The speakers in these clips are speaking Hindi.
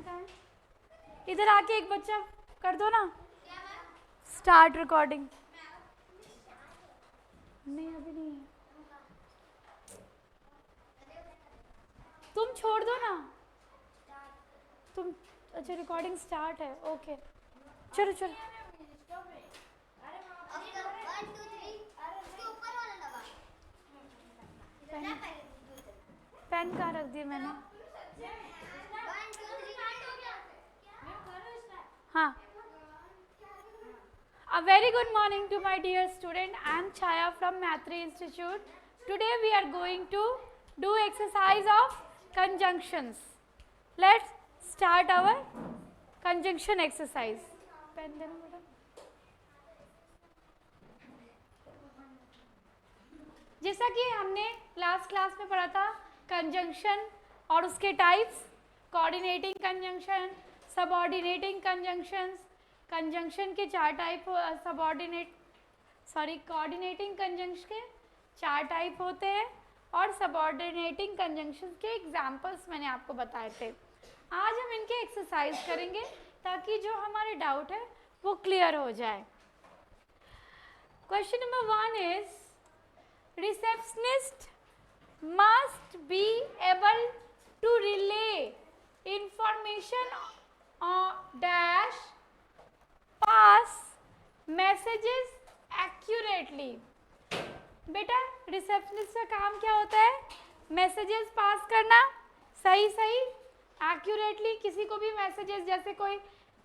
कहाँ है? इधर आके एक बच्चा कर दो ना स्टार्ट रिकॉर्डिंग। नहीं अभी नहीं है, तुम छोड़ दो ना तुम। अच्छा रिकॉर्डिंग स्टार्ट है, ओके चलो चलो। पेन कहाँ रख दिया मैंने? हाँ। A very good morning to my dear student. I am Chaya from Maitri Institute. Today we are going to do exercise of conjunctions. Let's start our conjunction exercise. Pen देना बेटा। जैसा कि हमने लास्ट क्लास में पढ़ा था कंजंक्शन और उसके types, coordinating conjunction, subordinating conjunctions. Conjunction के 4 टाइप, कोऑर्डिनेटिंग कंजंक्शन के 4 टाइप होते हैं और सबऑर्डिनेटिंग कंजंक्शन के एग्जांपल्स मैंने आपको बताए थे। आज हम इनके एक्सरसाइज करेंगे ताकि जो हमारे डाउट है वो क्लियर हो जाए। Question number 1 is receptionist must be able to relay information dash pass messages accurately। बेटा रिसेप्शनिस्ट का काम क्या होता है? मैसेजेस पास करना सही सही एक्यूरेटली। किसी को भी मैसेजेस, जैसे कोई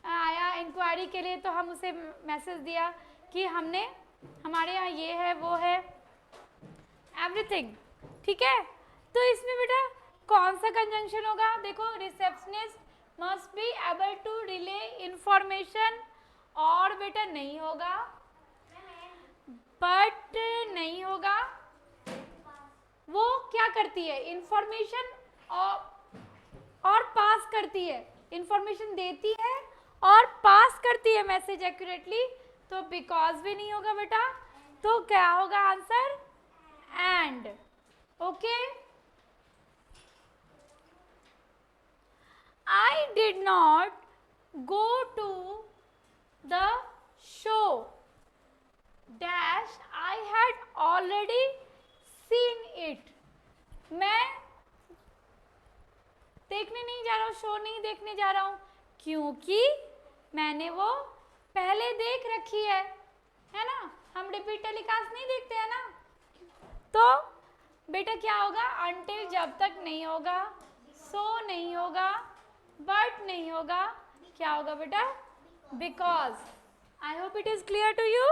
आया इंक्वायरी के लिए तो हम उसे मैसेज दिया कि हमने हमारे यहाँ ये है वो है एवरीथिंग, ठीक है। तो इसमें बेटा कौन सा कंजंक्शन होगा? देखो receptionist must be able to relay information, और बेटा नहीं होगा, बट नहीं होगा। वो क्या करती है? इंफॉर्मेशन और पास करती है, इंफॉर्मेशन देती है और पास करती है मैसेज एक्यूरेटली। तो बिकॉज भी नहीं होगा बेटा, तो क्या होगा answer? And. Okay, I did not go to the show dash I had already seen it। मैं देखने नहीं जा रहा हूँ, शो नहीं देखने जा रहा हूँ, क्योंकि मैंने वो पहले देख रखी है ना। हम रिपीट टेलीकास्ट नहीं देखते हैं ना। तो बेटा क्या होगा? अनटिल जब तक नहीं होगा, सो नहीं होगा, बट नहीं होगा, क्या होगा बेटा? Because. I hope it is clear to you.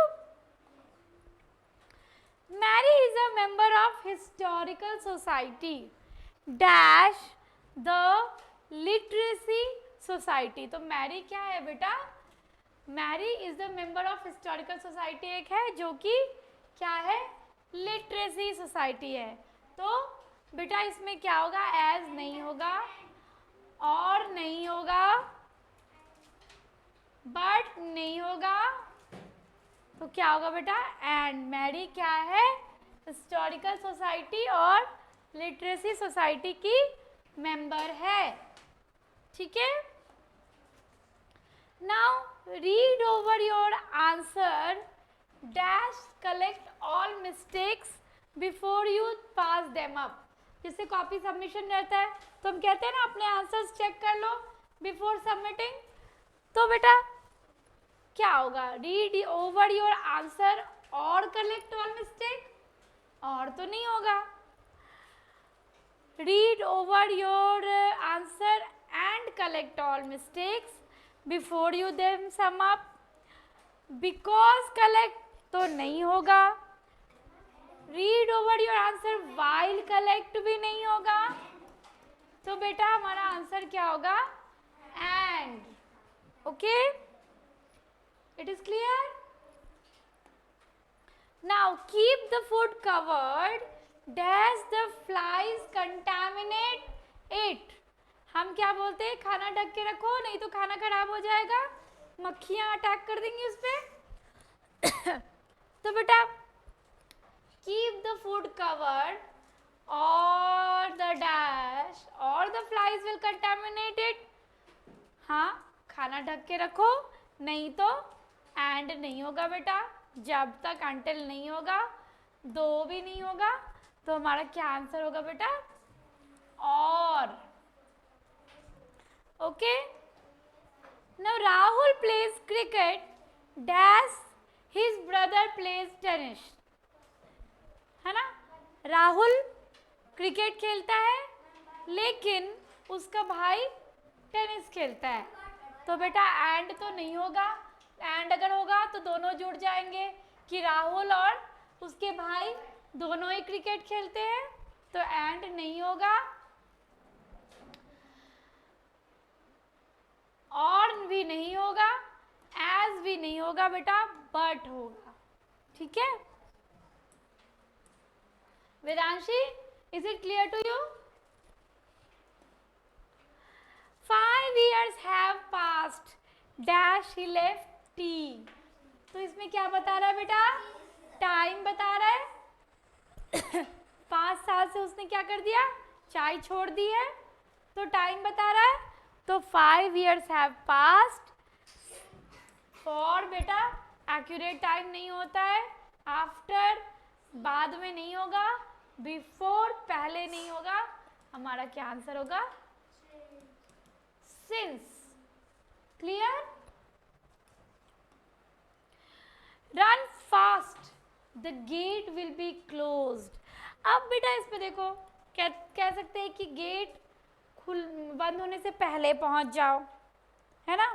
Mary is a member of historical society dash the literacy society. तो मैरी क्या है बेटा? Mary is the member of historical society, एक है जो कि क्या है? लिटरेसी सोसाइटी है। तो बेटा इसमें क्या होगा? एज नहीं होगा, और नहीं होगा, बट नहीं होगा, तो क्या होगा बेटा? एंड। मैरी क्या है? हिस्टोरिकल सोसाइटी और लिटरेसी सोसाइटी की मेंबर है, ठीक है। Now read over your answer dash collect all mistakes before you pass them up. जिससे कॉपी सबमिशन रहता है तो हम कहते हैं ना अपने आंसर्स चेक कर लो बिफोर सबमिटिंग। तो बेटा क्या होगा? रीड ओवर योर आंसर और कलेक्ट ऑल मिस्टेक, और तो नहीं होगा। Read over your answer and collect all mistakes before you them sum up, because collect तो नहीं होगा। Read over your answer while collect भी नहीं होगा। तो बेटा हमारा आंसर क्या होगा? And. Okay, it is clear. Now keep the food covered dash the flies contaminate it. हम क्या बोलते हैं? खाना ढक के रखो, नहीं तो खाना खराब हो जाएगा, मक्खियां अटैक कर देंगी उस पर। तो बेटा कीप द फूड कवर्ड और द डैश और the flies will contaminate it. हाँ, खाना ढक के रखो, नहीं तो एंड नहीं होगा बेटा। जब तक अंटिल नहीं होगा, दो भी नहीं होगा, तो हमारा क्या आंसर होगा बेटा? और। Okay, now Rahul plays cricket dash his brother plays tennis, है ना। राहुल क्रिकेट खेलता है लेकिन उसका भाई टेनिस खेलता है, तो बेटा एंड तो नहीं होगा। एंड अगर होगा तो दोनों जुड़ जाएंगे कि राहुल और उसके भाई दोनों ही क्रिकेट खेलते हैं, तो एंड नहीं होगा। और भी नहीं होगा, एज भी नहीं होगा बेटा, बट होगा। ठीक है Vedanshi, is it clear to you? 5 years have passed dash he left tea, तो इसमें क्या बता रहा है बेटा? टाइम बता रहा है। 5 साल से उसने क्या कर दिया? चाय छोड़ दी है, तो टाइम बता रहा है। तो 5 years have passed, फॉर बेटा एक्यूरेट टाइम नहीं होता है, आफ्टर बाद में नहीं होगा, बिफोर पहले नहीं होगा, हमारा क्या आंसर होगा? Since. Clear? Run fast the gate will be closed. अब बेटा इसमें देखो, कह सकते हैं कि गेट बंद होने से पहले पहुंच जाओ, है ना।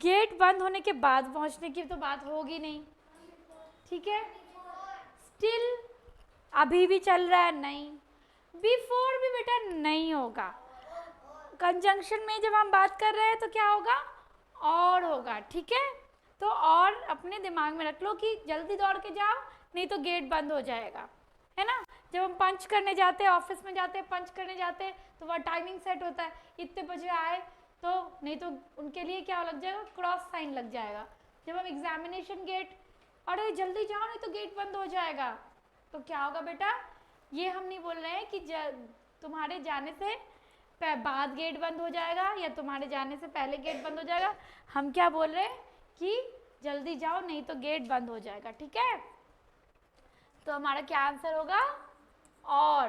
गेट बंद होने के बाद पहुंचने की तो बात होगी नहीं, ठीक है। स्टिल अभी भी चल रहा है, नहीं। बिफोर भी बेटा नहीं होगा। कंजंक्शन में जब हम बात कर रहे हैं तो क्या होगा? और होगा, ठीक है। तो और अपने दिमाग में रख लो कि जल्दी दौड़ के जाओ, नहीं तो गेट बंद हो जाएगा, है ना। जब हम पंच करने जाते हैं, ऑफिस में जाते हैं, पंच करने जाते हैं, तो वह टाइमिंग सेट होता है, इतने बजे आए, तो नहीं तो उनके लिए क्या लग जाएगा? क्रॉस साइन लग जाएगा। जब हम एग्जामिनेशन गेट, अरे जल्दी जाओ नहीं तो गेट बंद हो जाएगा, तो क्या होगा बेटा? ये हम नहीं बोल रहे हैं कि तुम्हारे जाने से बाद गेट बंद हो जाएगा या तुम्हारे जाने से पहले गेट बंद हो जाएगा। हम क्या बोल रहे हैं कि जल्दी जाओ नहीं तो गेट बंद हो जाएगा, ठीक है। तो हमारा क्या आंसर होगा? और।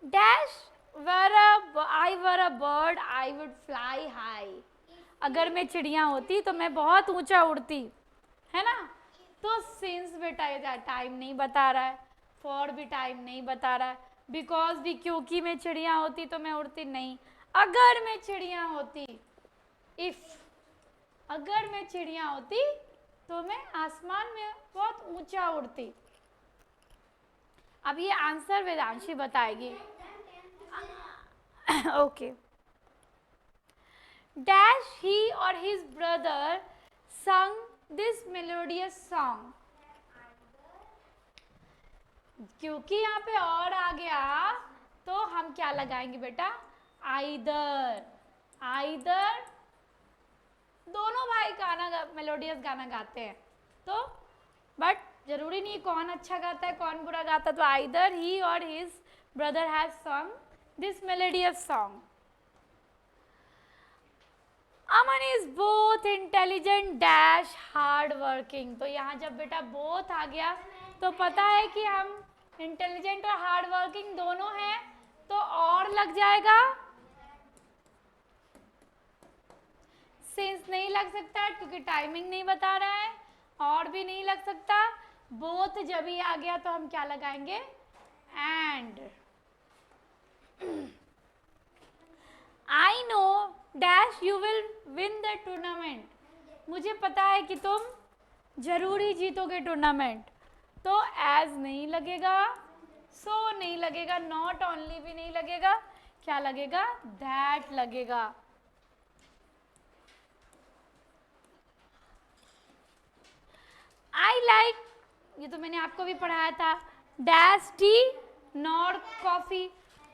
Dash I were a bird I would fly high. अगर मैं चिड़िया होती तो मैं बहुत ऊंचा उड़ती, है ना। तो सिंस बेटा टाइम नहीं बता रहा है, फॉर भी टाइम नहीं बता रहा है, बिकॉज भी क्योंकि मैं चिड़िया होती तो मैं उड़ती नहीं। अगर मैं चिड़िया होती, इफ अगर मैं चिड़िया होती तो मैं आसमान में बहुत ऊंचा उड़ती। अब ये आंसर वेदांशी बताएगी। ओके। डैश ही और हिज ब्रदर संग दिस मेलोडियस सॉन्ग। क्योंकि यहाँ पे और आ गया तो हम क्या लगाएंगे बेटा? आइदर। आइदर दोनों भाई गाना मेलोडियस गाना गाते हैं, तो बट जरूरी नहीं कौन अच्छा गाता है कौन बुरा गाता है। तो आइदर ही और his brother have song this melodious song. Aman is both intelligent dash hard working. तो यहाँ जब बेटा बोथ आ गया तो पता है कि हम इंटेलिजेंट और हार्ड वर्किंग दोनों हैं, तो और लग जाएगा। सिंस नहीं लग सकता क्योंकि टाइमिंग नहीं बता रहा है, और भी नहीं लग सकता। बोथ जब ही आ गया तो हम क्या लगाएंगे? And. I know dash you will win the tournament. मुझे पता है कि तुम जरूर ही जीतोगे टूर्नामेंट, तो एज नहीं लगेगा, सो नहीं लगेगा, नॉट ओनली भी नहीं लगेगा, क्या लगेगा? दैट लगेगा। आई लाइक, ये तो मैंने आपको भी पढ़ाया था, डैश टी नॉर कॉफी।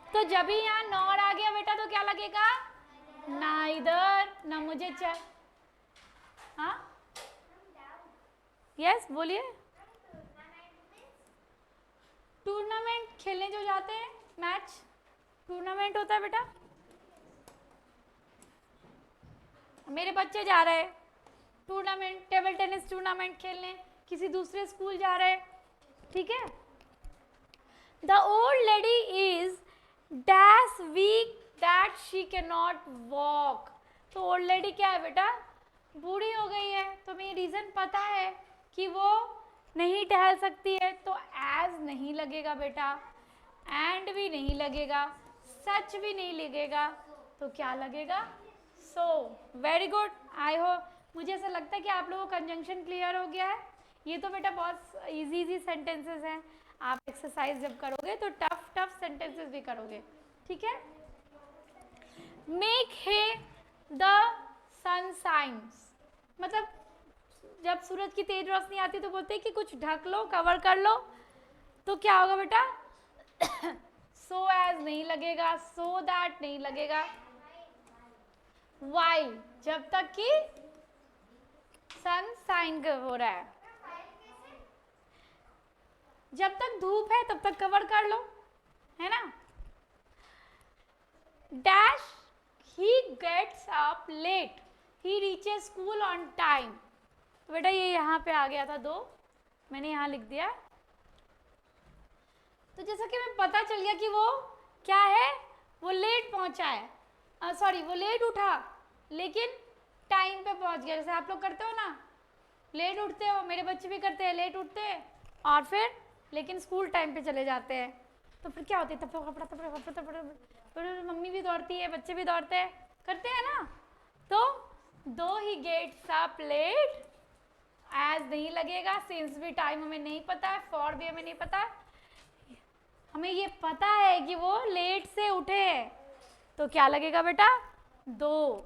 तो जब भी यहाँ नॉर आ गया बेटा तो क्या लगेगा? नाइदर, ना मुझे हाँ यस बोलिए। टूर्नामेंट खेलने जो जाते हैं मैच, टूर्नामेंट होता है बेटा, मेरे बच्चे जा रहे हैं टूर्नामेंट, टेबल टेनिस टूर्नामेंट खेलने, किसी दूसरे स्कूल जा रहे हैं, ठीक है। The old lady is dash weak that she can not walk. तो ओल्ड लेडी क्या है बेटा, बूढ़ी हो गई है, तो हमें रीज़न पता है कि वो नहीं टहल सकती है, तो एज नहीं लगेगा बेटा, एंड भी नहीं लगेगा, सच भी नहीं लगेगा, तो क्या लगेगा, सो। वेरी गुड, आई होप, मुझे ऐसा लगता है कि आप लोगों को कंजंक्शन क्लियर हो गया है। ये तो बेटा बहुत इजी सेंटेंसेस हैं, आप एक्सरसाइज जब करोगे तो टफ सेंटेंसेस भी करोगे, ठीक है। Make hay the sun shines, मतलब जब सूरज की तेज रोशनी आती है तो बोलते हैं कि कुछ ढक लो, कवर कर लो, तो क्या होगा बेटा, सो एज नहीं लगेगा, सो दैट नहीं लगेगा, वाइल जब तक कि सन शाइन हो रहा है, जब तक धूप है तब तक कवर कर लो, है ना। Dash he gets up late, he reaches school on time. तो बेटा ये यहाँ पे आ गया था 2, मैंने यहाँ लिख दिया। तो जैसा कि हमें पता चल गया कि वो क्या है, वो लेट पहुँचा है, सॉरी वो लेट उठा लेकिन टाइम पे पहुँच गया। जैसे आप लोग करते हो ना, लेट उठते हो, मेरे बच्चे भी करते हैं, लेट उठते हैं और फिर लेकिन स्कूल टाइम पे चले जाते हैं, तो फिर क्या होती है, मम्मी भी दौड़ती है, बच्चे भी दौड़ते हैं, करते हैं ना। तो though he gets up late, as नहीं लगेगा, सिंस भी टाइम हमें नहीं पता है, फॉर भी हमें नहीं पता है, हमें ये पता है कि वो लेट से उठे हैं, तो क्या लगेगा बेटा, 2।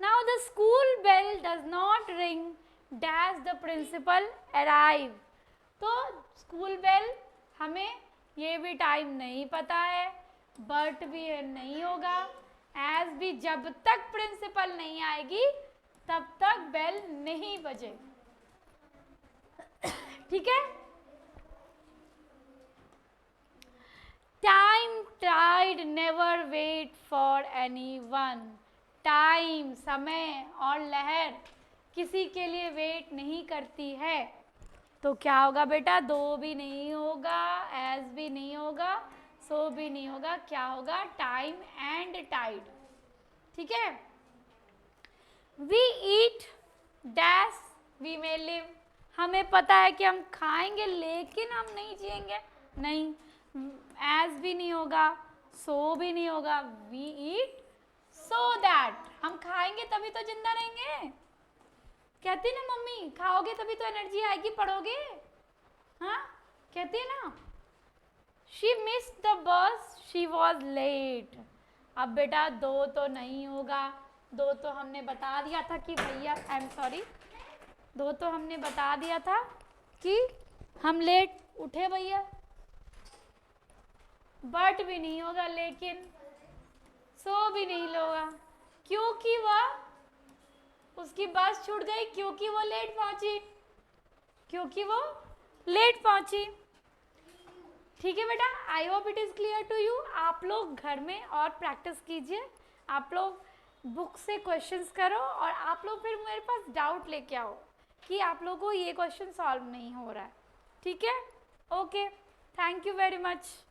Now the school bell does not ring dash the principal arrive. तो स्कूल बेल हमें ये भी टाइम नहीं पता है, बट भी नहीं होगा, एज भी जब तक प्रिंसिपल नहीं आएगी तब तक बेल नहीं बजे, ठीक है। Time tide never wait for anyone, time समय और लहर किसी के लिए वेट नहीं करती है, तो क्या होगा बेटा, 2 भी नहीं होगा, एज भी नहीं होगा, सो भी नहीं होगा, क्या होगा, टाइम एंड टाइड, ठीक है। We eat dash we may live, हमें पता है कि हम खाएंगे लेकिन हम नहीं जिएंगे, नहीं, एज भी नहीं होगा, सो भी नहीं होगा, वी ईट सो दैट, हम खाएंगे तभी तो जिंदा रहेंगे, कहती ना मम्मी, खाओगे तभी तो एनर्जी आएगी, पढ़ोगे, हाँ कहती है ना। She missed the bus she was late, अब बेटा 2 तो नहीं होगा, 2 तो हमने बता दिया था कि भैया, आई एम सॉरी, 2 तो हमने बता दिया था कि हम लेट उठे भैया, बट भी नहीं होगा, लेकिन सो भी नहीं होगा, क्योंकि वह उसकी बस छूट गई, क्योंकि वो लेट पहुंची, क्योंकि वो लेट पहुंची, ठीक है बेटा। I hope it is clear to you. आप लोग घर में और प्रैक्टिस कीजिए, आप लोग बुक से क्वेश्चंस करो और आप लोग फिर मेरे पास डाउट लेके आओ कि आप लोगों को ये क्वेश्चन सॉल्व नहीं हो रहा है, ठीक है। Okay, thank you very much.